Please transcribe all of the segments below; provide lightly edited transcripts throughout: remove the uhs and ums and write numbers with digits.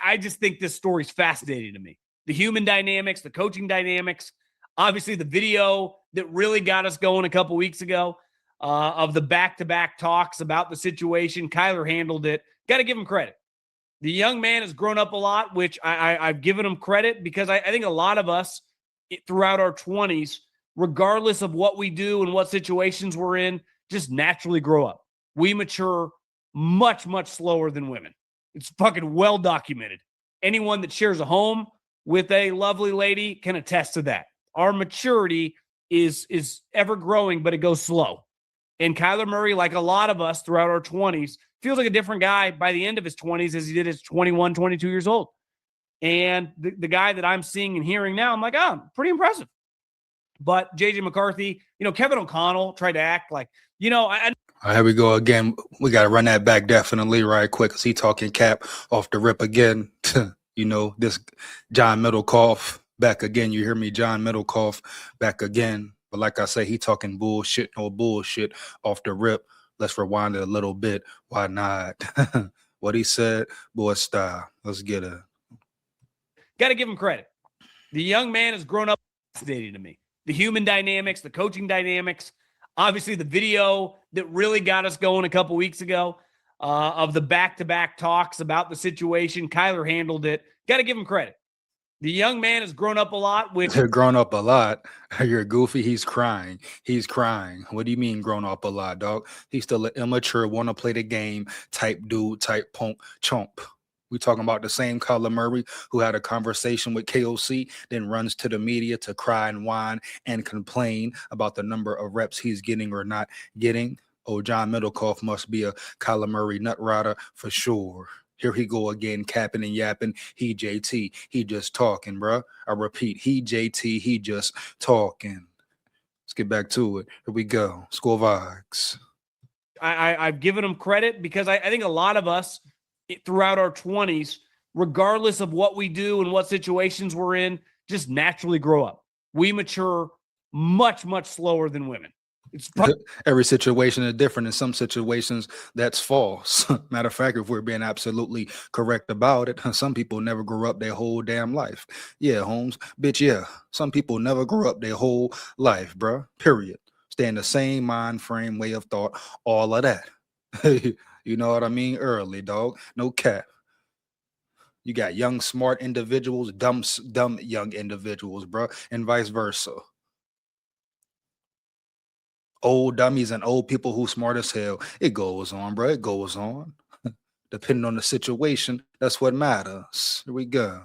I just think this story's fascinating to me. The human dynamics, the coaching dynamics, obviously the video that really got us going a couple weeks ago of the back-to-back talks about the situation. Kyler handled it. Got to give him credit. The young man has grown up a lot, which I've given him credit because I think a lot of us throughout our 20s, regardless of what we do and what situations we're in, just naturally grow up. We mature much, much slower than women. It's fucking well documented. Anyone that shares a home with a lovely lady can attest to that. Our maturity is ever growing, but it goes slow. And Kyler Murray, like a lot of us throughout our 20s, feels like a different guy by the end of his 20s as he did at 21, 22 years old. And the guy that I'm seeing and hearing now, I'm like, oh, pretty impressive. But J.J. McCarthy, Kevin O'Connell tried to act like, All right, here we go again. We got to run that back definitely right quick because he talking cap off the rip again. This John Middlecoff back again. You hear me, John Middlecoff back again. But like I say, he talking bullshit, no bullshit off the rip. Let's rewind it a little bit. Why not? What he said, boy style. Let's get it. Got to give him credit. The young man has grown up fascinating to me. The human dynamics, the coaching dynamics, obviously the video that really got us going a couple weeks ago of the back-to-back talks about the situation. Kyler handled it. Got to give him credit. The young man has grown up a lot. Grown up a lot. You're goofy. He's crying. He's crying. What do you mean grown up a lot, dog? He's still an immature, want to play the game type dude, type punk chomp. We talking about the same Kyler Murray who had a conversation with KOC, then runs to the media to cry and whine and complain about the number of reps he's getting or not getting. Oh, John Middlecoff must be a Kyler Murray nut rider for sure. Here he go again, capping and yapping. He JT, he just talking, bro. I repeat, he JT, he just talking. Let's get back to it. Here we go. SKOL VIKES. I've given him credit because I think a lot of us throughout our 20s, regardless of what we do and what situations we're in, just naturally grow up. We mature much, much slower than women. Every situation is different. In some situations, that's false. Matter of fact, if we're being absolutely correct about it, some people never grew up their whole damn life. Yeah, Holmes, bitch, yeah. Some people never grew up their whole life, bro. Period. Stay in the same mind frame, way of thought, all of that. You know what I mean? Early, dog. No cap. You got young, smart individuals, dumb young individuals, bro, and vice versa. Old dummies and old people who smart as hell. It goes on, bro. It goes on. Depending on the situation, that's what matters. Here we go.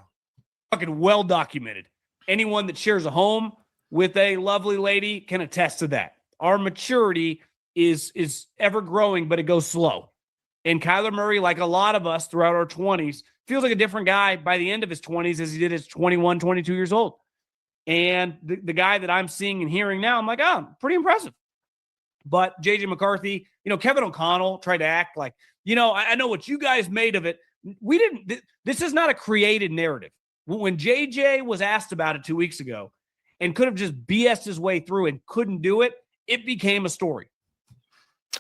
Fucking well documented. Anyone that shares a home with a lovely lady can attest to that. Our maturity is ever growing, but it goes slow. And Kyler Murray, like a lot of us throughout our 20s, feels like a different guy by the end of his 20s as he did at 21, 22 years old. And the guy that I'm seeing and hearing now, I'm like, oh, pretty impressive. But J.J. McCarthy, Kevin O'Connell tried to act like, I know what you guys made of it. We didn't. This is not a created narrative. When J.J. was asked about it 2 weeks ago and could have just BS'd his way through and couldn't do it, it became a story.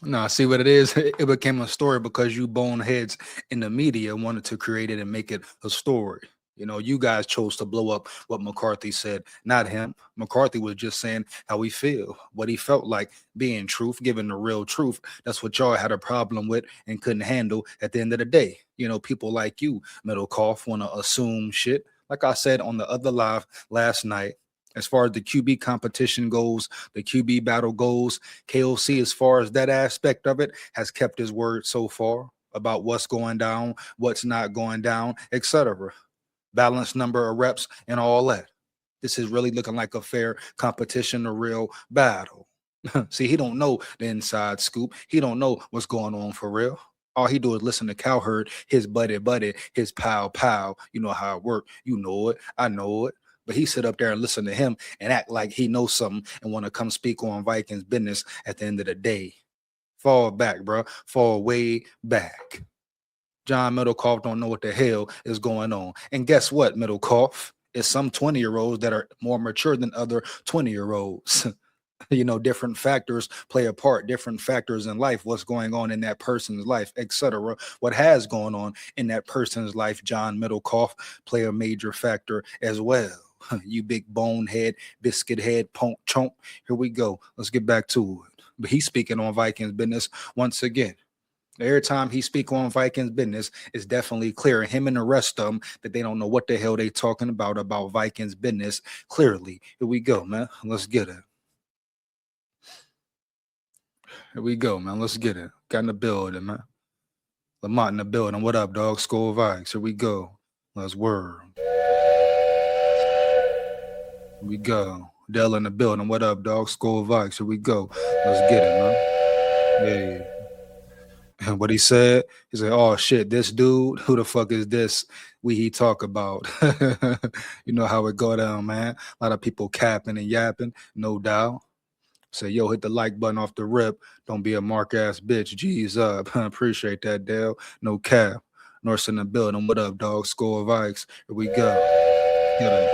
No, see what it is? It became a story because you boneheads in the media wanted to create it and make it a story. You guys chose to blow up what McCarthy said, not him. McCarthy was just saying how he feel, what he felt like being truth, giving the real truth. That's what y'all had a problem with and couldn't handle at the end of the day. People like you, Middlecoff, want to assume shit. Like I said on the other live last night, as far as the QB competition goes, the QB battle goes, KOC, as far as that aspect of it, has kept his word so far about what's going down, what's not going down, etc. Balanced number of reps and all that. This is really looking like a fair competition, a real battle. See, he don't know the inside scoop. He don't know what's going on for real. All he do is listen to Cowherd, his buddy, his pal. You know how it work. You know it. I know it. But he sit up there and listen to him and act like he knows something and want to come speak on Vikings business at the end of the day. Fall back, bro. Fall way back. John Middlecoff don't know what the hell is going on. And guess what, Middlecoff? It's some 20-year-olds that are more mature than other 20-year-olds. You know, different factors play a part, different factors in life, what's going on in that person's life, etc. What has gone on in that person's life, John Middlecoff, play a major factor as well. You big bonehead, biscuit head, punk chomp. Here we go. Let's get back to it. But he's speaking on Vikings business once again. Every time he speak on Vikings business, it's definitely clear. Him and the rest of them that they don't know what the hell they talking about Vikings business. Clearly, here we go, man. Let's get it. Here we go, man. Let's get it. Got in the building, man. Lamont in the building. What up, dog? SKOL Vikes. Here we go. Let's word. Here we go. Dell in the building. What up, dog? SKOL Vikes. Here we go. Let's get it, man. Yeah. And what he said, he said, "Oh shit, this dude, who the fuck is this? He talk about." You know how it go down, man. A lot of people capping and yapping, no doubt. Say, yo, hit the like button off the rip. Don't be a mark ass bitch. G's up. Appreciate that, Dale. No cap. Norse in the building. What up, dog? SKOL Vikes. Here we go. Here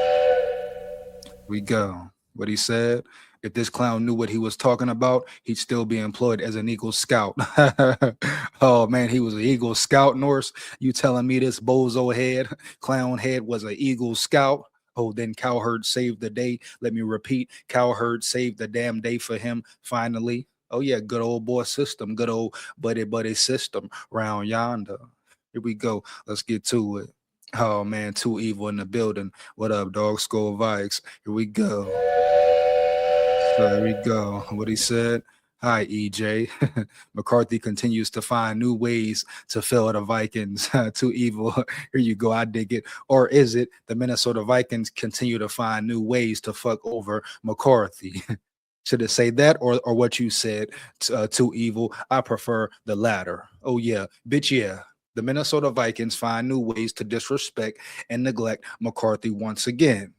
we go. What he said. If this clown knew what he was talking about, he'd still be employed as an Eagle Scout. Oh, man, he was an Eagle Scout, Norse. You telling me this bozo head, clown head was an Eagle Scout? Oh, then Cowherd saved the day. Let me repeat. Cowherd saved the damn day for him, finally. Oh, yeah, good old boy system. Good old buddy system round yonder. Here we go. Let's get to it. Oh, man, too evil in the building. What up, dog? SKOL Vikes. Here we go. So here we go. What he said. Hi, EJ. McCarthy continues to find new ways to fail the Vikings. Too evil. Here you go. I dig it. Or is it the Minnesota Vikings continue to find new ways to fuck over McCarthy? Should it say that or what you said? Too evil. I prefer the latter. Oh, yeah. Bitch, yeah. The Minnesota Vikings find new ways to disrespect and neglect McCarthy once again.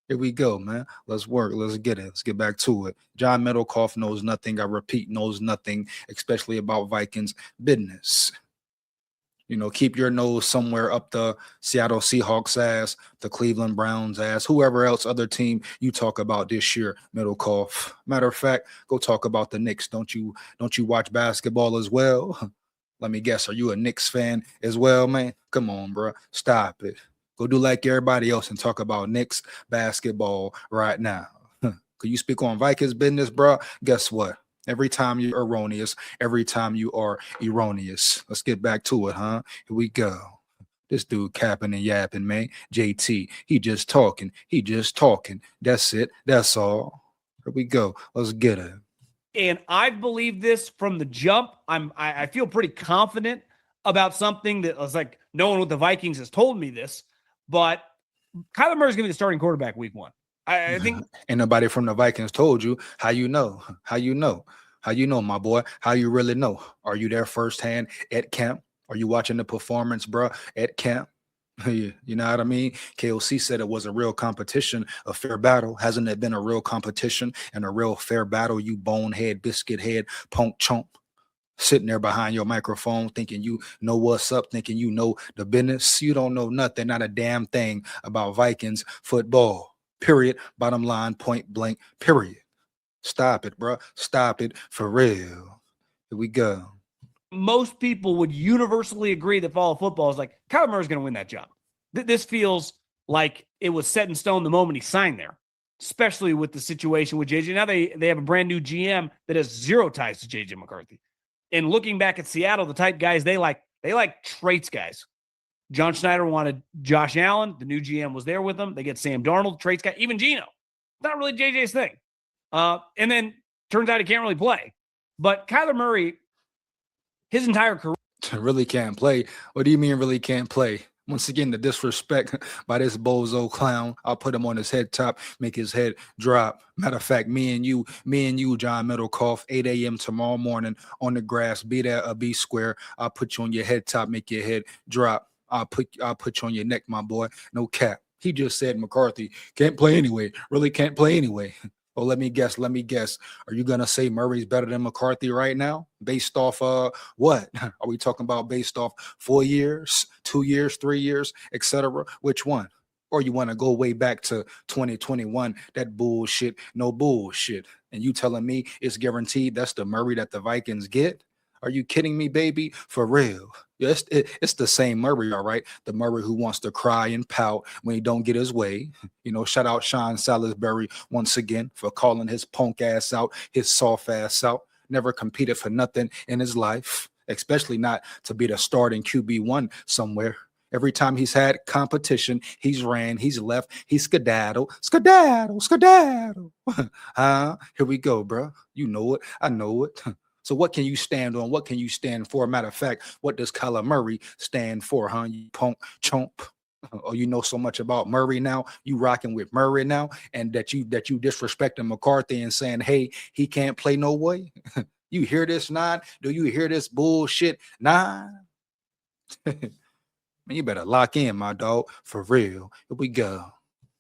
Here we go, man. Let's work. Let's get it. Let's get back to it. John Middlecoff knows nothing. I repeat, knows nothing, especially about Vikings business. You know, keep your nose somewhere up the Seattle Seahawks ass, the Cleveland Browns ass, whoever else other team you talk about this year, Middlecoff. Matter of fact, go talk about the Knicks. Don't you watch basketball as well? Let me guess. Are you a Knicks fan as well, man? Come on, bro. Stop it. Go do like everybody else and talk about Knicks basketball right now. Could you speak on Vikings business, bro? Guess what? Every time you're erroneous, every time you are erroneous. Let's get back to it, huh? Here we go. This dude capping and yapping, man. JT, he just talking. He just talking. That's it. That's all. Here we go. Let's get it. And I've believed this from the jump. I feel pretty confident about something that was like, no one with the Vikings has told me this, but Kyler Murray's going to be the starting quarterback week one. I think ain't nobody from the Vikings told you. How you know? How you know? How you know, my boy? How you really know? Are you there firsthand at camp? Are you watching the performance, bro, at camp? You know what I mean? KOC said it was a real competition, a fair battle. Hasn't it been a real competition and a real fair battle, you bonehead, biscuit head, punk chomp? Sitting there behind your microphone thinking you know what's up, thinking you know the business. You don't know nothing, not a damn thing about Vikings football. Period. Bottom line, point blank, period. Stop it, bro. Stop it for real. Here we go. Most people would universally agree that fall football is like, Kyler Murray's going to win that job. This feels like it was set in stone the moment he signed there, especially with the situation with JJ. Now they have a brand new GM that has zero ties to JJ McCarthy. And looking back at Seattle, the type guys they like traits guys. John Schneider wanted Josh Allen. The new GM was there with them. They get Sam Darnold, traits guy, even Geno. Not really JJ's thing. And then turns out he can't really play. But Kyler Murray, his entire career. Really can't play. What do you mean really can't play? Once again, the disrespect by this bozo clown. I'll put him on his head top, make his head drop. Matter of fact, me and you, John Middlecoff, 8 a.m. tomorrow morning on the grass, be there or be square. I'll put you on your head top, make your head drop. I'll put you on your neck, my boy. No cap. He just said McCarthy can't play anyway. Really can't play anyway. Oh, let me guess. Are you going to say Murray's better than McCarthy right now? Based off what? Are we talking about based off 4 years, 2 years, 3 years, etc.? Which one? Or you want to go way back to 2021, that bullshit, no bullshit. And you telling me it's guaranteed that's the Murray that the Vikings get? Are you kidding me, baby? For real. Yes, it's the same Murray, all right? The Murray who wants to cry and pout when he don't get his way. You know, shout out Sean Salisbury once again for calling his punk ass out, his soft ass out. Never competed for nothing in his life, especially not to be the starting QB1 somewhere. Every time he's had competition, he's ran, he's left, he's skedaddle. Here we go, bro. You know it. I know it. So what can you stand on? What can you stand for? Matter of fact, what does Kyler Murray stand for, huh? You punk chomp. Oh, you know so much about Murray now. You rocking with Murray now, and that you disrespecting McCarthy and saying, hey, he can't play no way. You hear this, Nine? Do you hear this bullshit, Nine? Man, you better lock in, my dog. For real. Here we go.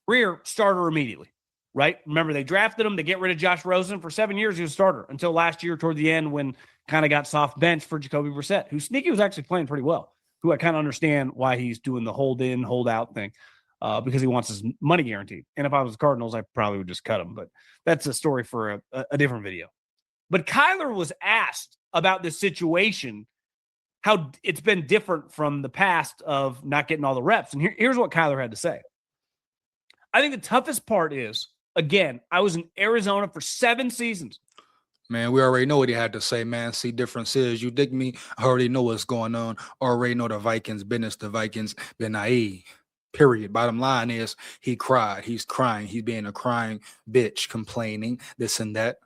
Rear starter immediately, right? Remember, they drafted him to get rid of Josh Rosen. For 7 years, he was a starter until last year toward the end when kind of got soft bench for Jacoby Brissett, who Sneaky was actually playing pretty well, who I kind of understand why he's doing the hold in, hold out thing because he wants his money guaranteed. And if I was the Cardinals, I probably would just cut him. But that's a story for a different video. But Kyler was asked about this situation, how it's been different from the past of not getting all the reps. And here's what Kyler had to say. I think the toughest part is, again, I was in Arizona for 7 seasons. Man, we already know what he had to say, man. See, difference is, you dig me? I already know what's going on. Already know the Vikings business. The Vikings been naive. Period. Bottom line is, he cried. He's crying. He's being a crying bitch, complaining, this and that.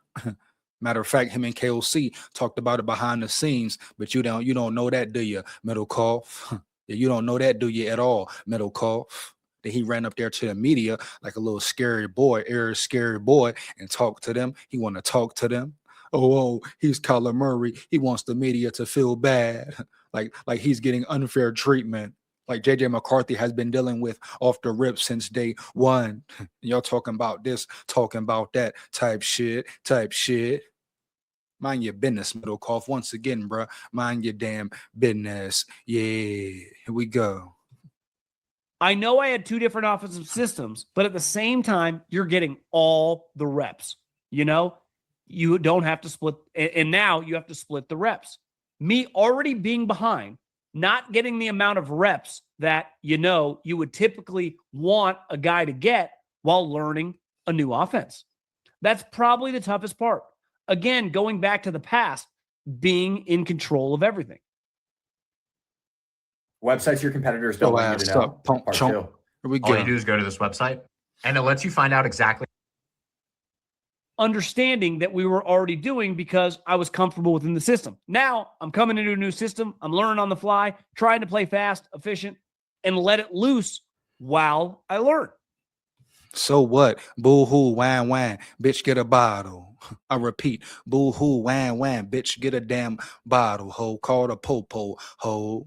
Matter of fact, him and KOC talked about it behind the scenes, but you don't know that, do you, MIDDLEKAUFF? You don't know that, do you, at all, MIDDLEKAUFF? That he ran up there to the media like a little scary boy, and talked to them. He want to talk to them. Oh, he's Kyler Murray. He wants the media to feel bad, like he's getting unfair treatment, like JJ McCarthy has been dealing with off the rip since day one. Y'all talking about this, talking about that type shit. Mind your business, MIDDLEKAUFF. Once again, bro, mind your damn business. Yeah, here we go. I know I had 2 different offensive systems, but at the same time, you're getting all the reps. You know, you don't have to split, and now you have to split the reps. Me already being behind, not getting the amount of reps that, you know, you would typically want a guy to get while learning a new offense. That's probably the toughest part. Again, going back to the past, being in control of everything. Websites your competitors don't want you to know. Here we go. All you do is go to this website, and it lets you find out exactly. Understanding that we were already doing because I was comfortable within the system. Now I'm coming into a new system. I'm learning on the fly, trying to play fast, efficient, and let it loose while I learn. So what? Boo-hoo, wham, wham, bitch, get a bottle. I repeat, boo-hoo, wham, wham, bitch, get a damn bottle, ho. Call the po-po, ho.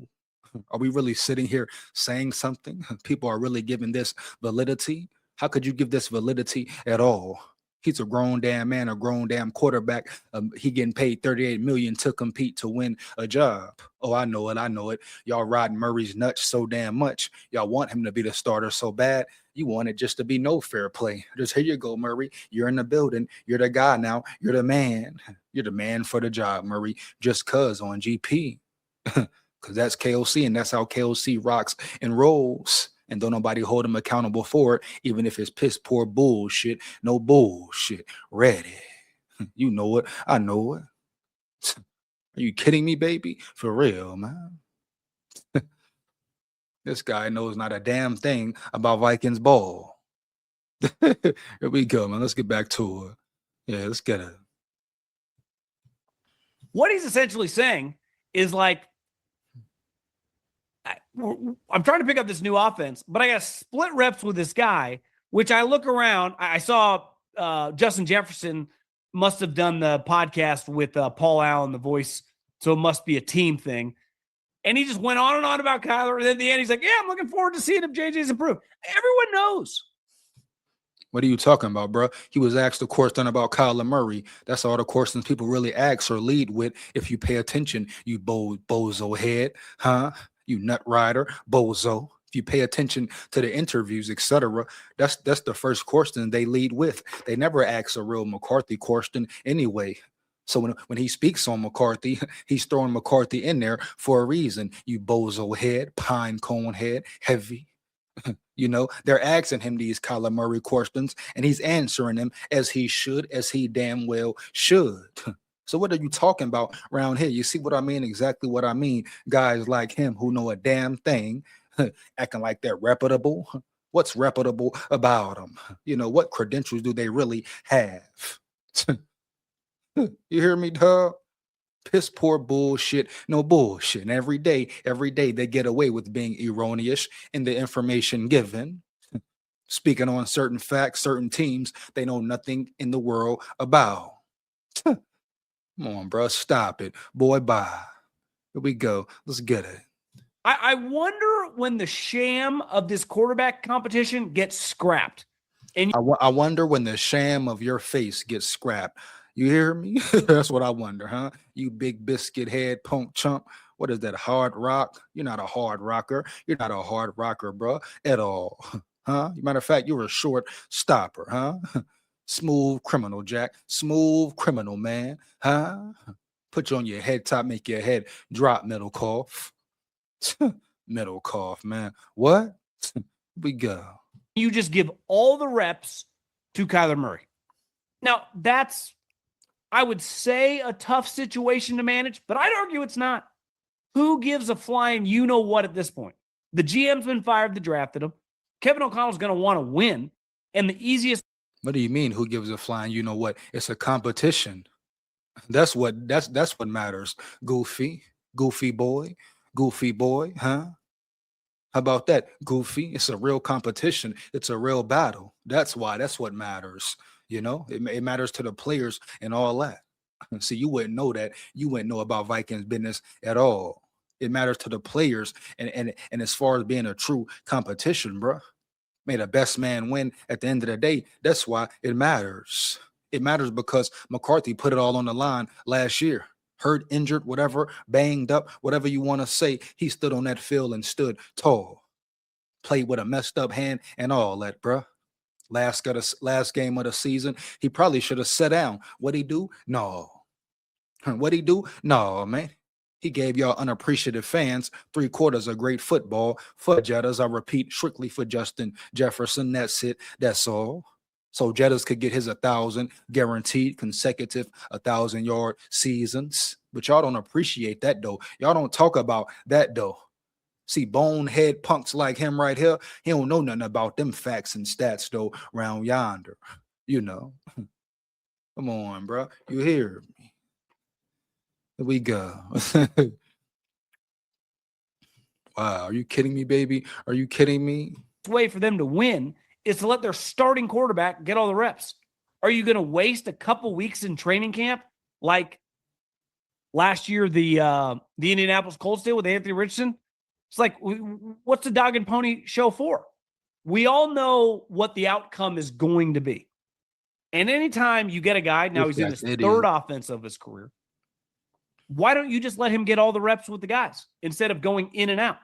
Are we really sitting here saying something? People are really giving this validity? How could you give this validity at all? He's a grown damn man, a grown damn quarterback. He getting paid $38 million to compete to win a job. Oh, I know it. Y'all riding Murray's nuts so damn much. Y'all want him to be the starter so bad. You want it just to be no fair play. Just here you go, Murray. You're in the building. You're the guy now. You're the man. You're the man for the job, Murray. Just cuz on GP. Because that's KOC, and that's how KOC rocks and rolls. And don't nobody hold him accountable for it, even if it's piss poor bullshit. No bullshit. Ready. You know it. I know it. Are you kidding me, baby? For real, man. This guy knows not a damn thing about Vikings ball. Here we go, man. Let's get back to it. Yeah, let's get it. What he's essentially saying is like, I'm trying to pick up this new offense, but I got to split reps with this guy, which I look around. I saw Justin Jefferson must have done the podcast with Paul Allen, the voice. So it must be a team thing. And he just went on and on about Kyler. And then at the end, he's like, yeah, I'm looking forward to seeing if JJ's improved. Everyone knows. What are you talking about, bro? He was asked a question about Kyler Murray. That's all the questions people really ask or lead with if you pay attention, you bozo head, huh? You nut rider, bozo. If you pay attention to the interviews, etc., that's the first question they lead with. They never ask a real McCarthy question anyway. So when he speaks on McCarthy, he's throwing McCarthy in there for a reason. You bozo head, pine cone head, heavy. You know, they're asking him these Kyler Murray questions, and he's answering them as he should, as he damn well should. So what are you talking about around here? You see what I mean? Exactly what I mean. Guys like him who know a damn thing, acting like they're reputable. What's reputable about them? You know, what credentials do they really have? You hear me, dog? Piss poor bullshit, no bullshit. And every day they get away with being erroneous in the information given. Speaking on certain facts, certain teams they know nothing in the world about. Come on, bro, stop it. Boy, bye. Here we go. Let's get it. I wonder when the sham of this quarterback competition gets scrapped. And I wonder when the sham of your face gets scrapped. You hear me? That's what I wonder, huh? You big biscuit head punk chump. What is that, hard rock? You're not a hard rocker. You're not a hard rocker, bro, at all. Huh? Matter of fact, you're a short stopper, huh? Smooth criminal, Jack. Smooth criminal, man. Huh? Put you on your head top, make your head drop, Middlecoff. Middlecoff, man. What? We go. you just give all the reps to Kyler Murray. Now, that's, I would say, a tough situation to manage, but I'd argue it's not. Who gives a flying you-know-what at this point? The GM's been fired that drafted him. Kevin O'Connell's going to want to win, and the easiest... What do you mean, who gives a flying you-know-what? It's a competition. That's what matters. Goofy boy, huh? How about that, Goofy? It's a real competition. It's a real battle. That's what matters. You know, it matters to the players and all that. See, you wouldn't know that. You wouldn't know about Vikings business at all. It matters to the players, and as far as being a true competition, bro. May the best man win at the end of the day. That's why it matters. It matters because McCarthy put it all on the line last year. Hurt, injured, whatever, banged up, whatever you want to say. He stood on that field and stood tall. Played with a messed up hand and all that, bruh. Last game of the season, he probably should have sat down. What'd he do? No. What'd he do? No, man. He gave y'all unappreciative fans 3 quarters of great football for Jettas. I repeat, strictly for Justin Jefferson. That's it. That's all. So Jettas could get his 1,000 guaranteed consecutive 1,000-yard seasons. But y'all don't appreciate that, though. Y'all don't talk about that, though. See, bonehead punks like him right here, he don't know nothing about them facts and stats, though, round yonder. You know. Come on, bro. You hear me? Here we go. Wow, are you kidding me, baby? Are you kidding me? way for them to win is to let their starting quarterback get all the reps. Are you going to waste a couple weeks in training camp like last year the Indianapolis Colts did with Anthony Richardson? It's like, what's the dog and pony show for? We all know what the outcome is going to be. And anytime you get a guy, now he's in his third offense of his career, why don't you just let him get all the reps with the guys instead of going in and out?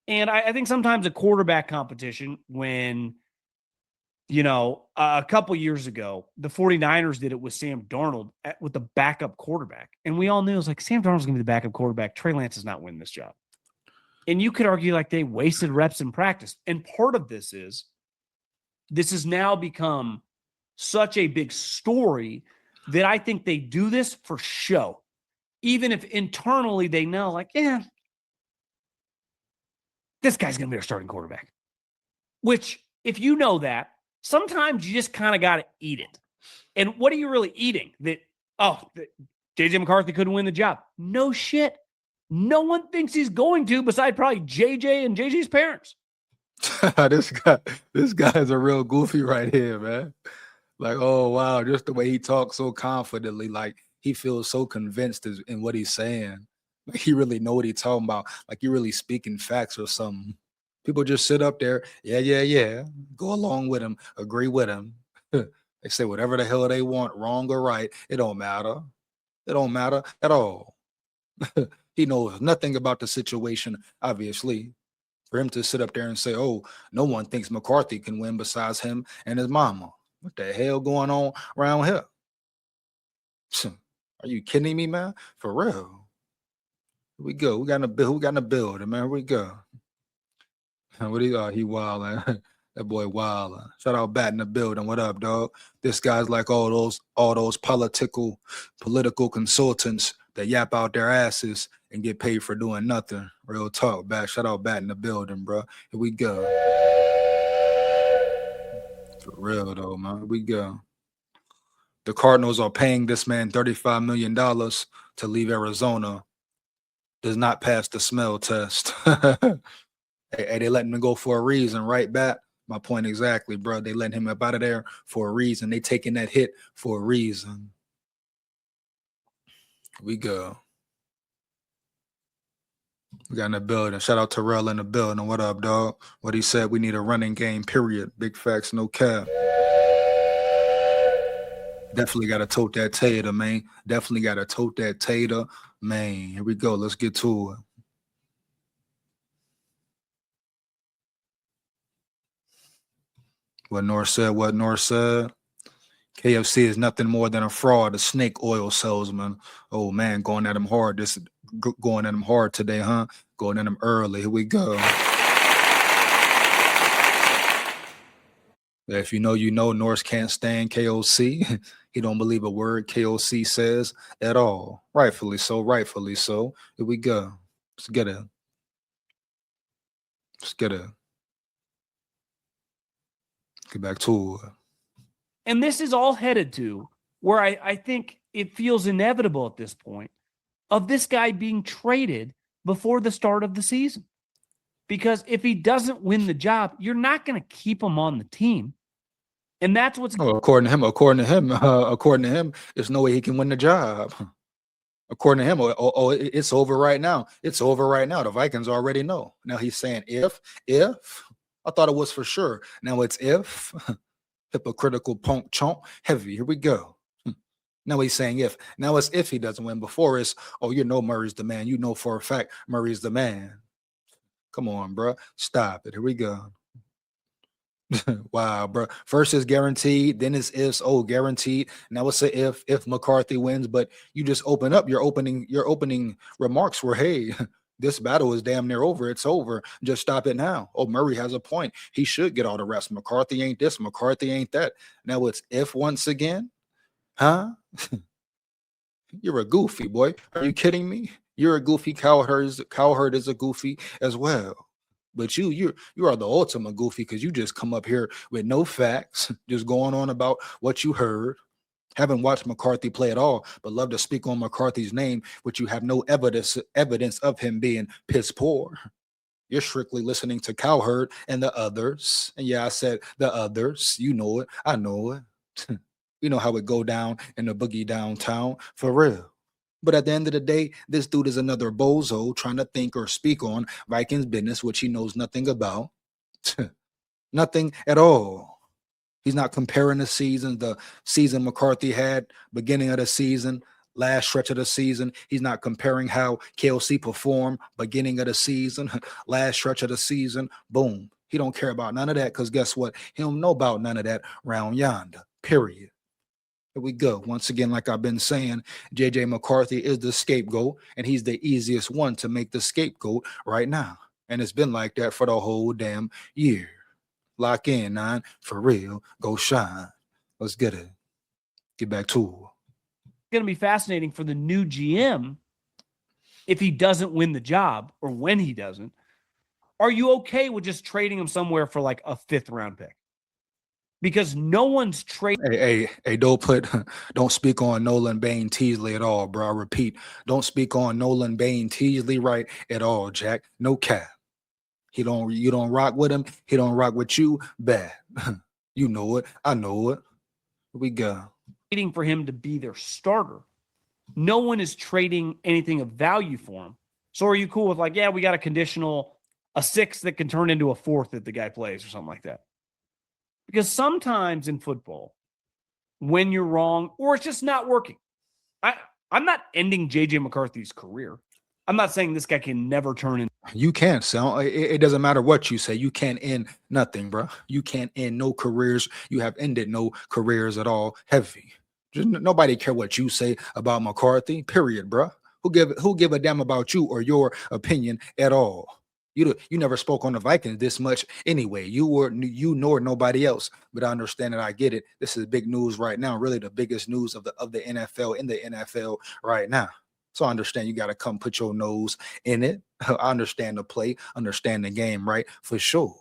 And I think sometimes a quarterback competition, when, you know, a couple years ago, the 49ers did it with Sam Darnold with the backup quarterback. And we all knew it was like, Sam Darnold's going to be the backup quarterback. Trey Lance is not winning this job. And you could argue like they wasted reps in practice. And part of this has now become such a big story that I think they do this for show. Even if internally they know, like, yeah, this guy's going to be our starting quarterback. Which, if you know that, sometimes you just kind of got to eat it. And what are you really eating? That J.J. McCarthy couldn't win the job. No shit. No one thinks he's going to, besides probably J.J. and J.J.'s parents. This guy is a real goofy right here, man. Like, oh, wow, just the way he talks so confidently, like he feels so convinced in what he's saying. Like he really know what he's talking about. Like you're really speaking facts or something. People just sit up there, yeah, go along with him, agree with him. They say whatever the hell they want, wrong or right. It don't matter. It don't matter at all. He knows nothing about the situation, obviously. For him to sit up there and say, oh, no one thinks McCarthy can win besides him and his mama. What the hell going on around here? Are you kidding me, man? For real. Here we go. We got in the building, man. Here we go. What he wild. That boy wild. Shout out Bat in the building. What up, dog? This guy's like all those political consultants that yap out their asses and get paid for doing nothing. Real talk, Bat. Shout out Bat in the building, bro. Here we go. For real though, man. Here we go. The Cardinals are paying this man $35 million to leave Arizona. Does not pass the smell test. Hey, they letting him go for a reason, right, Bat? My point exactly, bro. They letting him up out of there for a reason. They taking that hit for a reason. We go. We got in the building. Shout out Terrell in the building. What up, dog? What he said, we need a running game, period. Big facts, no cap. Definitely got to tote that tater, man. Definitely got to tote that tater, man. Here we go. Let's get to it. What North said. KFC is nothing more than a fraud, a snake oil salesman. Oh, man, going at him hard. Going at him hard today, huh? Going at him early. Here we go. If you know, Norse can't stand KOC. He don't believe a word KOC says at all. Rightfully so. Here we go. Let's get it. Get back to it. And this is all headed to where I think it feels inevitable at this point of this guy being traded before the start of the season. Because if he doesn't win the job, you're not going to keep him on the team. And that's what's according to him, there's no way he can win the job. According to him, it's over right now. The Vikings already know. Now he's saying if. I thought it was for sure. Now it's if. Hypocritical punk chomp. Heavy. Here we go. Now he's saying if. Now it's if he doesn't win. Before it's, Murray's the man. You know for a fact Murray's the man. Come on, bro. Stop it. Here we go. Wow, bro. First is guaranteed, then it's ifs. Oh, guaranteed. Now it's a if McCarthy wins, but you just open up your opening remarks were, hey, this battle is damn near over. It's over. Just stop it now. Oh, Murray has a point. He should get all the rest. McCarthy ain't this. McCarthy ain't that. Now it's if once again. Huh? You're a goofy, boy. Are you kidding me? You're a goofy. Cowherd is a goofy as well. But you are the ultimate goofy because you just come up here with no facts, just going on about what you heard. Haven't watched McCarthy play at all, but love to speak on McCarthy's name, which you have no evidence of him being piss poor. You're strictly listening to Cowherd and the others. And yeah, I said the others. You know it. I know it. You know how it go down in the boogie downtown, for real. But at the end of the day, this dude is another bozo trying to think or speak on Vikings business, which he knows nothing about. Nothing at all. He's not comparing the season McCarthy had, beginning of the season, last stretch of the season. He's not comparing how KLC performed, beginning of the season, last stretch of the season. Boom. He don't care about none of that because guess what? He don't know about none of that round yonder, period. Here we go. Once again, like I've been saying, JJ McCarthy is the scapegoat, and he's the easiest one to make the scapegoat right now. And it's been like that for the whole damn year. Lock in, 9, for real. Go shine. Let's get it. Get back to it. It's going to be fascinating for the new GM if he doesn't win the job or when he doesn't. Are you okay with just trading him somewhere for like a 5th round pick? Because no one's trading. Hey, don't speak on Nolan Bain Teasley at all, bro. I repeat, don't speak on Nolan Bain Teasley right at all, Jack. No cap. You don't rock with him. He don't rock with you. Bad. You know it. I know it. Here we go. Waiting for him to be their starter. No one is trading anything of value for him. So are you cool with like, yeah, we got a 6th that can turn into a 4th if the guy plays or something like that? Because sometimes in football, when you're wrong or it's just not working, I'm not ending JJ McCarthy's career. I'm not saying this guy can never turn in. You can't sell. It doesn't matter what you say. You can't end nothing, bro. You can't end no careers. You have ended no careers at all. Heavy. Just nobody care what you say about McCarthy. Period, bro. Who give a damn about you or your opinion at all? You never spoke on the Vikings this much anyway. You nor nobody else. But I understand and I get it. This is big news right now. Really, the biggest news of the NFL in the NFL right now. So I understand you got to come put your nose in it. I understand the play, understand the game, right? For sure.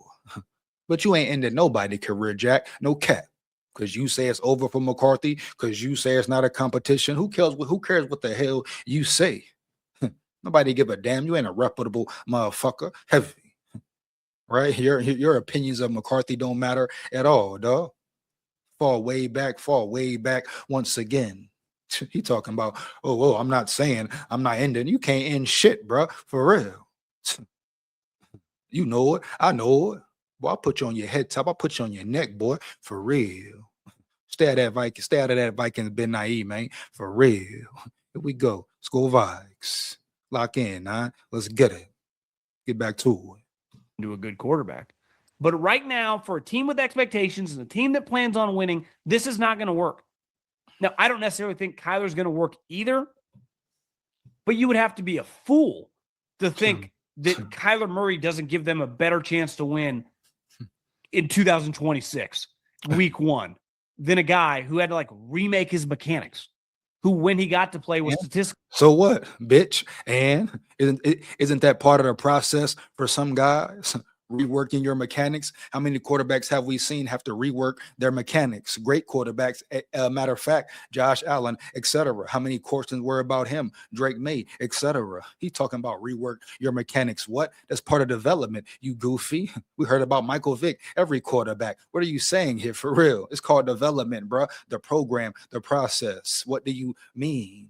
But you ain't ended nobody's career, Jack. No cap. Because you say it's over for McCarthy, because you say it's not a competition. Who cares what the hell you say? Nobody give a damn. You ain't a reputable motherfucker. Heavy. Right? Your opinions of McCarthy don't matter at all, dog. Fall way back once again. He talking about, oh, I'm not saying I'm not ending. You can't end shit, bro. For real. You know it. I know it. Boy, I'll put you on your head top. I'll put you on your neck, boy. For real. Stay out of that Vikings been naive, man. For real. Here we go. SKOL Vikes. Lock in, huh? Let's get it. Get back to it. To a good quarterback. But right now, for a team with expectations and a team that plans on winning, this is not going to work. Now, I don't necessarily think Kyler's going to work either, but you would have to be a fool to think that Kyler Murray doesn't give them a better chance to win in 2026, week 1, than a guy who had to remake his mechanics, who when he got to play was statistically. So what, bitch? And isn't that part of the process for some guys? Reworking your mechanics. How many quarterbacks have we seen have to rework their mechanics? Great quarterbacks. Matter of fact, Josh Allen, etc. How many questions were about him? Drake May, etc. He talking about rework your mechanics. What? That's part of development. You goofy. We heard about Michael Vick. Every quarterback. What are you saying here for real? It's called development, bro. The program, the process. What do you mean?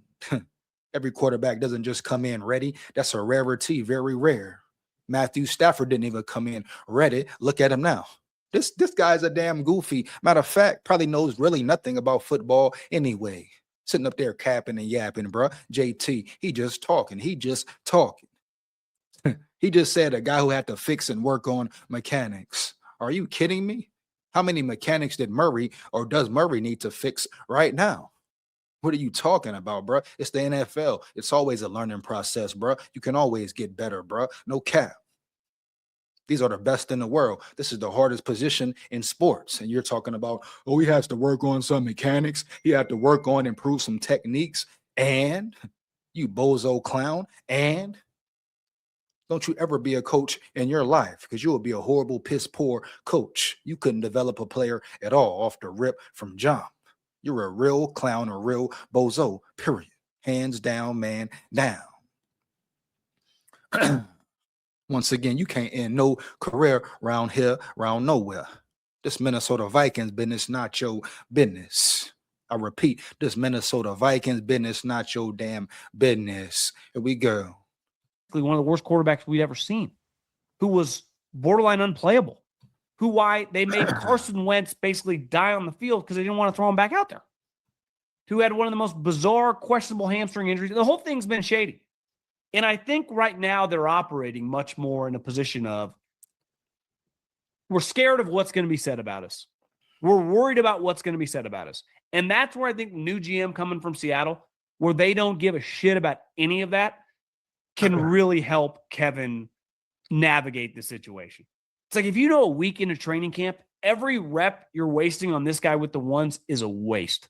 Every quarterback doesn't just come in ready. That's a rarity. Very rare. Matthew Stafford didn't even come in ready. Look at him now. This guy's a damn goofy. Matter of fact, probably knows really nothing about football anyway. Sitting up there capping and yapping, bro. JT, he just talking. He just said a guy who had to fix and work on mechanics. Are you kidding me? How many mechanics did Murray or does Murray need to fix right now? What are you talking about, bro? It's the NFL. It's always a learning process, bro. You can always get better, bro. No cap. These are the best in the world. This is the hardest position in sports. And you're talking about, oh, he has to work on some mechanics. He had to work on, improve some techniques. And you bozo clown. And don't you ever be a coach in your life, because you will be a horrible, piss poor coach. You couldn't develop a player at all off the rip from jump. You're a real clown, a real bozo, period. Hands down, man, down. Once again, you can't end no career around here, around nowhere. This Minnesota Vikings business, not your business. I repeat, this Minnesota Vikings business, not your damn business. Here we go. One of the worst quarterbacks we'd ever seen, who was borderline unplayable. Why they made Carson Wentz basically die on the field because they didn't want to throw him back out there. Who had one of the most bizarre, questionable hamstring injuries. The whole thing's been shady. And I think right now they're operating much more in a position of, we're scared of what's going to be said about us. We're worried about what's going to be said about us. And that's where I think the new GM coming from Seattle, where they don't give a shit about any of that, can really help Kevin navigate the situation. It's like if you know a week into training camp, every rep you're wasting on this guy with the ones is a waste.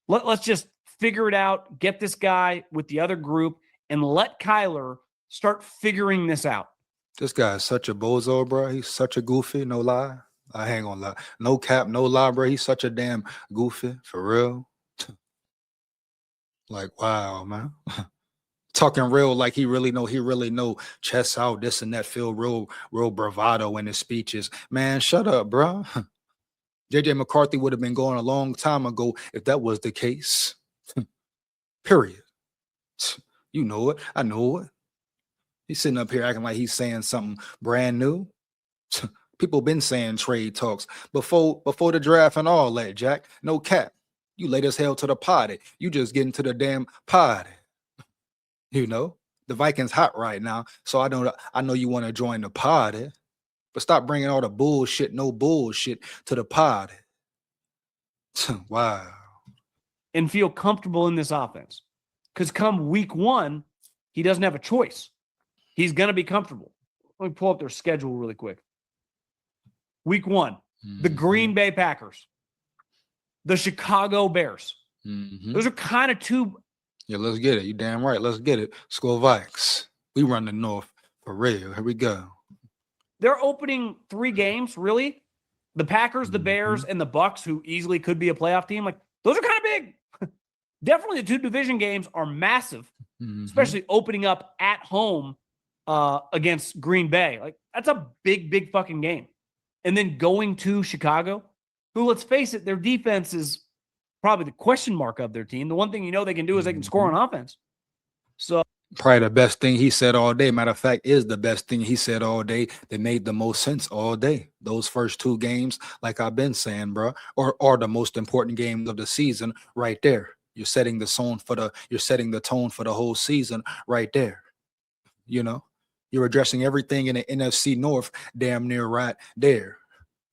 Let's just figure it out, get this guy with the other group, and let Kyler start figuring this out. This guy is such a bozo, bro. He's such a goofy, no lie. I ain't gonna lie. No cap, no lie, bro. He's such a damn goofy, for real. Like, wow, man. Talking real like he really know chest out, this and that, feel real bravado in his speeches. Man, shut up, bro. JJ McCarthy would have been going a long time ago if that was the case. Period. You know it. I know it. He's sitting up here acting like he's saying something brand new. People been saying trade talks before the draft and all that, Jack. No cap. You late as hell to the party. You just getting to the damn party. You know, The Vikings hot right now, so I know you want to join the party, but stop bringing all the bullshit, no bullshit to the party. Wow. And feel comfortable in this offense. Because come week 1, he doesn't have a choice. He's going to be comfortable. Let me pull up their schedule really quick. Week 1, the Green Bay Packers, the Chicago Bears. Those are kind of two. Yeah, let's get it. You damn right. Let's get it. SKOL Vikes. We run the North for real. Here we go. They're opening 3 games, really. The Packers, the Bears, and the Bucks, who easily could be a playoff team. Like, those are kind of big. Definitely the 2 division games are massive, especially opening up at home against Green Bay. Like, that's a big, big fucking game. And then going to Chicago, who, let's face it, their defense is probably the question mark of their team. The one thing you know they can do is they can score on offense. So probably the best thing he said all day, matter of fact, is the best thing he said all day. They made the most sense all day. Those first 2 games, like I've been saying, bro, are the most important games of the season right there. You're setting the tone for the whole season right there. You know, you're addressing everything in the NFC North damn near right there.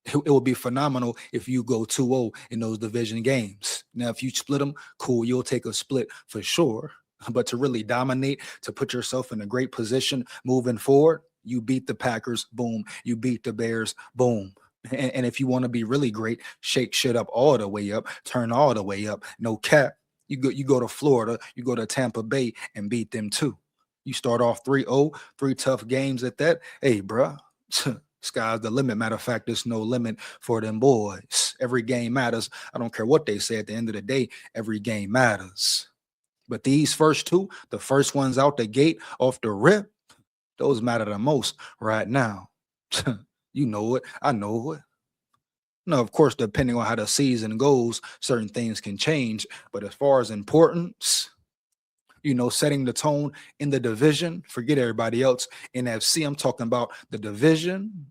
It will be phenomenal if you go 2-0 in those division games. Now, if you split them, cool, you'll take a split for sure. But to really dominate, to put yourself in a great position moving forward, you beat the Packers, boom. You beat the Bears, boom. And if you want to be really great, shake shit up all the way up, turn all the way up, no cap. You go to Florida, you go to Tampa Bay and beat them too. You start off 3-0, 3 tough games at that. Hey, bro. Sky's the limit. Matter of fact, there's no limit for them boys. Every game matters. I don't care what they say. At the end of the day, every game matters. But these first 2, the first ones out the gate, off the rip, those matter the most right now. You know it. I know it. Now, of course, depending on how the season goes, certain things can change. But as far as importance, you know, setting the tone in the division, forget everybody else. NFC, I'm talking about the division.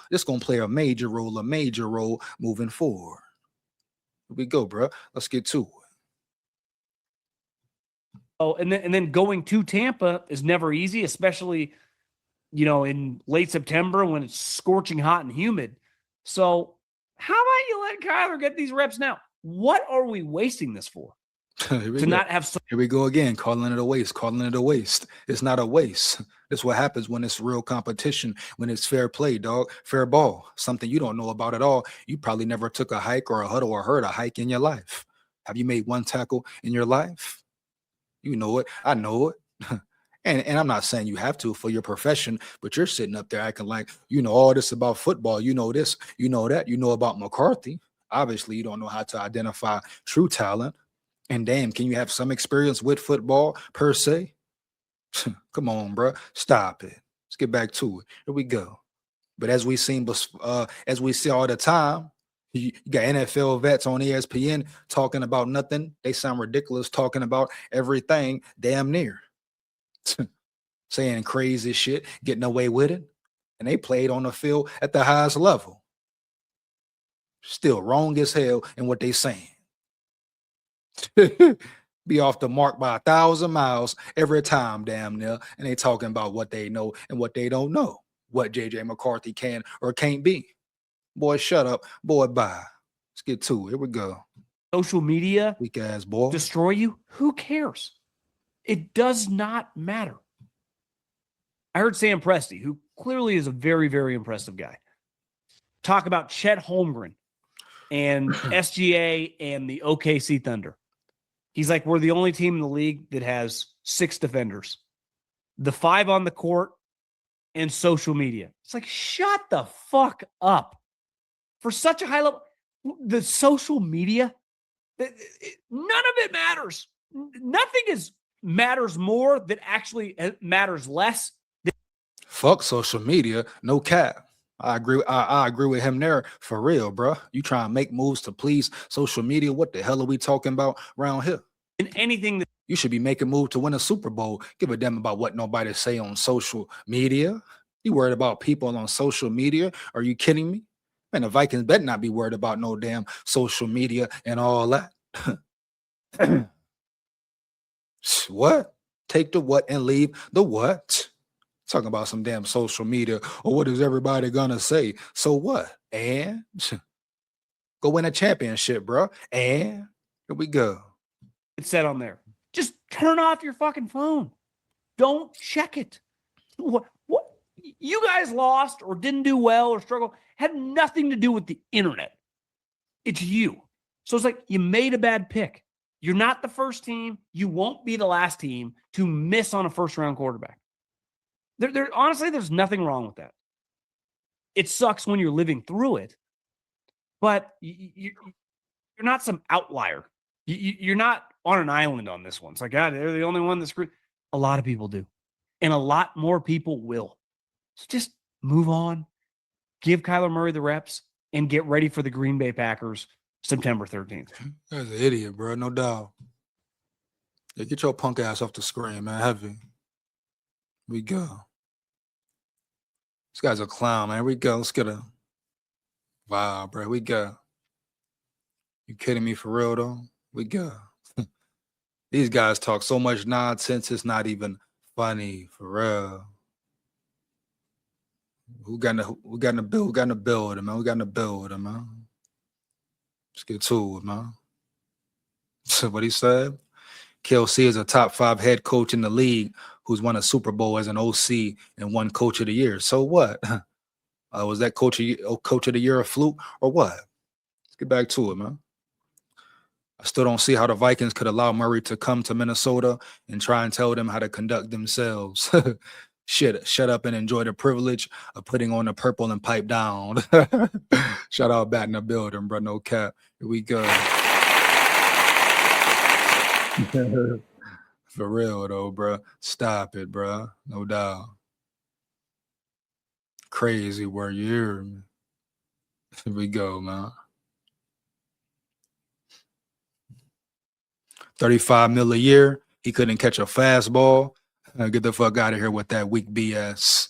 This going to play a major role moving forward. Here we go, bro. Let's get to it. Oh, and then going to Tampa is never easy, especially, you know, in late September when it's scorching hot and humid. So how about you let Kyler get these reps now? What are we wasting this for? Not have here we go again, calling it a waste. It's not a waste. That's what happens when it's real competition, when it's fair play, dog, fair ball, something you don't know about at all. You probably never took a hike or a huddle or heard a hike in your life. Have you made 1 tackle in your life? You know it. I know it. And I'm not saying you have to for your profession, but you're sitting up there acting like you know all this about football. You know this, you know that, you know about McCarthy. Obviously, you don't know how to identify true talent. And damn, can you have some experience with football per se? Come on, bro. Stop it. Let's get back to it. Here we go. But as we see all the time, you got NFL vets on ESPN talking about nothing. They sound ridiculous talking about everything damn near. Saying crazy shit, getting away with it. And they played on the field at the highest level. Still wrong as hell in what they saying. Be off the mark by 1,000 miles every time, damn near. And they talking about what they know and what they don't know. What JJ McCarthy can or can't be. Boy, shut up. Boy, bye. Let's get to it. Here we go. Social media weak ass boy destroy you. Who cares? It does not matter. I heard Sam Presti, who clearly is a very, very impressive guy, talk about Chet Holmgren and SGA and the OKC Thunder. He's like, we're the only team in the league that has 6 defenders, the 5 on the court and social media. It's like, shut the fuck up. For such a high level, the social media, none of it matters. Nothing matters more that actually matters less. Fuck social media, no cap. I agree with him there for real, bro. You try and make moves to please social media. What the hell are we talking about around here? In anything that you should be making a move to win a Super Bowl. Give a damn about what nobody say on social media. You worried about people on social media? Are you kidding me? Man, the Vikings better not be worried about no damn social media and all that. What? take the what and leave the what. Talking about some damn social media. Or what is everybody gonna say? So what? And go win a championship, bro. And here we go. It's said on there. Just turn off your fucking phone. Don't check it. What you guys lost or didn't do well or struggle had nothing to do with the internet. It's you. So it's like you made a bad pick. You're not the first team. You won't be the last team to miss on a first-round quarterback. Honestly, there's nothing wrong with that. It sucks when you're living through it, but you're not some outlier. You're not on an island on this one. It's like, God, they're the only one that's screwed. A lot of people do, and a lot more people will. So just move on, give Kyler Murray the reps, and get ready for the Green Bay Packers September 13th. That's an idiot, bro. No doubt. Yeah, get your punk ass off the screen, man. Heavy. We go. This guy's a clown, man. We go. Let's get a vibe, bro. We go. You kidding me for real, though? We go. These guys talk so much nonsense, it's not even funny, for real. Who got in the building, man? We got in the building, man. Let's get to it, man. So what he said? KLC is a top 5 head coach in the league who's won a Super Bowl as an OC and won Coach of the Year. So what? Was that Coach of the Year a fluke or what? Let's get back to it, man. I still don't see how the Vikings could allow Murray to come to Minnesota and try and tell them how to conduct themselves. Shut up and enjoy the privilege of putting on the purple and pipe down. Shout out Bat in the building, bro. No cap. Here we go. For real, though, bro. Stop it, bro. No doubt. Crazy word, you hear me? Here we go, man. $35 million a year. He couldn't catch a fastball. Get the fuck out of here with that weak BS.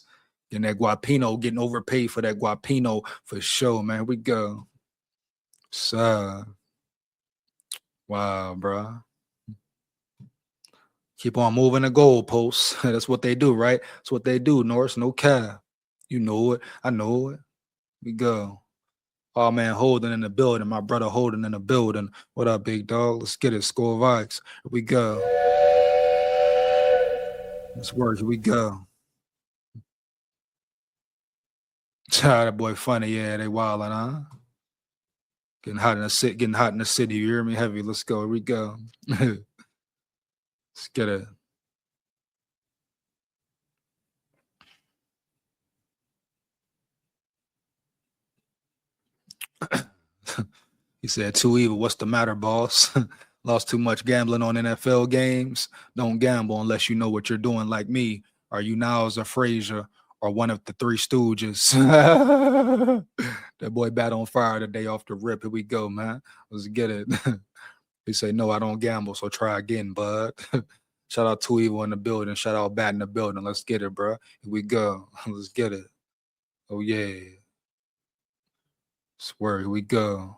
Getting that Guapino, getting overpaid for that Guapino for sure, man. Here we go. So, wow, bro. Keep on moving the goalposts. That's what they do, right? That's what they do, Norris. No cap. You know it. I know it. We go. Oh, man, Holden in the building. My brother Holden in the building. What up, big dog? Let's get it. SKOL Vikes. Here we go. Let's work. Here we go. That boy funny. Yeah, they wildin', huh? Getting hot in the city. You hear me? Heavy. Let's go. Here we go. Let's get it. He said, too evil. What's the matter, boss? Lost too much gambling on NFL games. Don't gamble unless you know what you're doing like me. Are you Niles or Frazier or one of the Three Stooges? That boy Bat on fire today off the rip. Here we go, man. Let's get it. He say, no, I don't gamble, so try again, bud. Shout out Too Evil in the building. Shout out Bat in the building. Let's get it, bro. Here we go. Let's get it. Oh, yeah. Swear, here we go.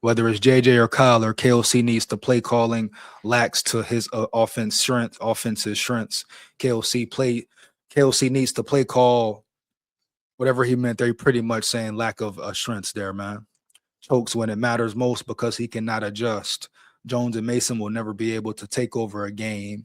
Whether it's JJ or Kyle or KLC needs to play calling lacks to his offensive strengths. KLC needs to play call. Whatever he meant there, he pretty much saying lack of strengths there, man. Chokes when it matters most because he cannot adjust. Jones and Mason will never be able to take over a game.